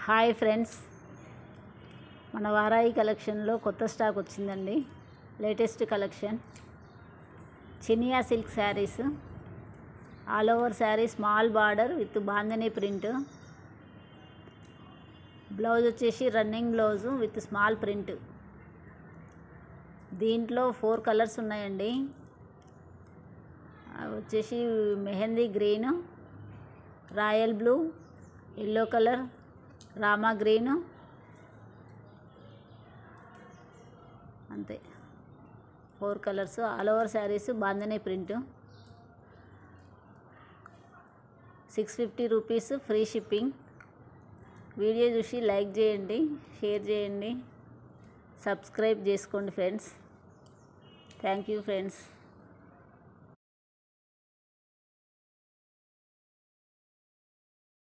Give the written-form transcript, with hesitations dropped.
Hi friends, మన వారాయి కలెక్షన్లో కొత్త స్టాక్ వచ్చిందండి. Latest collection Chiniya silk saris, all over sari small border with bandhani print. Blouse వచ్చేసి running blouse with small print. దీంట్లో 4 కలర్స్ ఉన్నాయండి. అవి వచ్చేసి mehndi green, royal blue, yellow colour, Rama green, అంతే 4 colours. All over saris bandhani print. 650 rupees, free shipping. Video చూసి like చేయండి, share చేయండి, subscribe చేసుకోండి ఫ్రెండ్స్. Thank you friends.